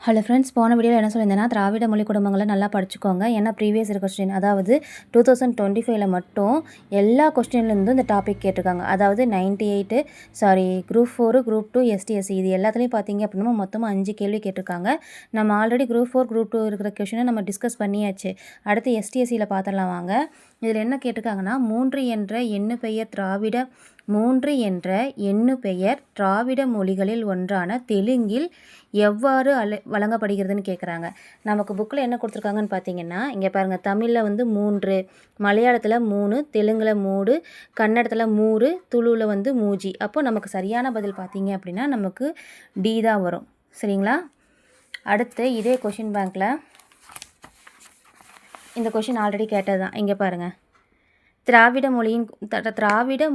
Hello friends, போன வீடியோவில் என்ன சொல்லியிருந்தேன்னா, திராவிட மொழி குடும்பங்களை நல்லா படிச்சுக்கோங்க. ஏன்னா ப்ரீவியஸ் இயர் கொஸ்டின், அதாவது 2025 மட்டும் எல்லா கொஸ்டின்லேருந்தும் இந்த டாபிக் கேட்டிருக்காங்க. அதாவது 98 குரூப் 4, குரூப் 2, STSC இது எல்லாத்துலேயும் பார்த்தீங்க அப்படின்னா மொத்தமாக 5 கேள்வி கேட்டிருக்காங்க. நம்ம ஆல்ரெடி குரூப் 4, குரூப் 2 இருக்கிற கொஸ்டினை நம்ம டிஸ்கஸ் பண்ணியாச்சு. அடுத்து STSCயில் பார்த்துடலாம் வாங்க. இதில் என்ன கேட்டிருக்காங்கன்னா, 3 என்ற எண்ணு பெயர் திராவிட மொழிகளில் ஒன்றான தெலுங்கில் எவ்வாறு வழங்கப்படுகிறதுன்னு கேட்குறாங்க. நமக்கு புக்கில் என்ன கொடுத்துருக்காங்கன்னு பார்த்தீங்கன்னா, இங்கே பாருங்கள், தமிழில் வந்து 3, மலையாளத்தில் 3, தெலுங்கில் 3, கன்னடத்தில் 3, துளுவில் வந்து 3. அப்போ நமக்கு சரியான பதில் பார்த்தீங்க அப்படின்னா நமக்கு டி தான் வரும். சரிங்களா? அடுத்து இதே கொஷின் பேங்க்கில் இந்த கொஷின் ஆல்ரெடி கேட்டது தான். இங்கே பாருங்கள், திராவிட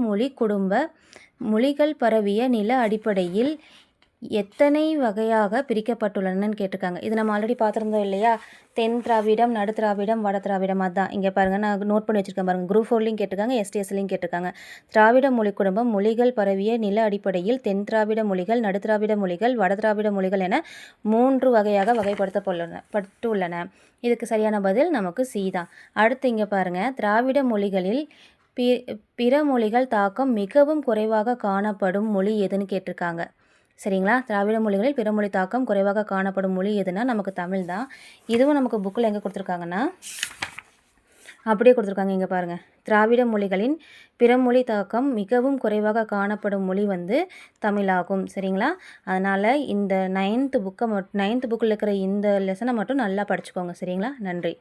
மொழி குடும்ப மொழிகள் பரவிய நில அடிப்படையில் எத்தனை வகையாக பிரிக்கப்பட்டுள்ளனன்னு கேட்டிருக்காங்க. இது நம்ம ஆல்ரெடி பார்த்துருந்தோம் இல்லையா? தென் திராவிடம், நடு திராவிடம், வட திராவிடம். அதுதான் இங்கே பாருங்கள், நான் நோட் பண்ணி வச்சுருக்கேன் பாருங்கள். குரூப் 4லையும் கேட்டிருக்காங்க, STSலையும் கேட்டிருக்காங்க. திராவிட மொழி குடும்பம் மொழிகள் பரவிய நில அடிப்படையில் தென் திராவிட மொழிகள், நடு திராவிட மொழிகள், வட திராவிட மொழிகள் என 3 வகையாக வகைப்படுத்தப்பட்டுள்ளன. இதுக்கு சரியான பதில் நமக்கு சி தான். அடுத்து இங்கே பாருங்கள், திராவிட மொழிகளில் பிற மொழிகள் தாக்கம் மிகவும் குறைவாக காணப்படும் மொழி எதுன்னு கேட்டிருக்காங்க. சரிங்களா? திராவிட மொழிகளில் பிற மொழி தாக்கம் குறைவாக காணப்படும் மொழி எதுனா நமக்கு தமிழ் தான். இதுவும் நமக்கு புக்கில் எங்கே கொடுத்துருக்காங்கன்னா அப்படியே கொடுத்துருக்காங்க. இங்கே பாருங்கள், திராவிட மொழிகளின் பிற மொழி தாக்கம் மிகவும் குறைவாக காணப்படும் மொழி வந்து தமிழாகும். சரிங்களா? அதனால் இந்த 9th புக்கில் இருக்கிற இந்த லெசனை மட்டும் நல்லா படிச்சுக்கோங்க. சரிங்களா? நன்றி.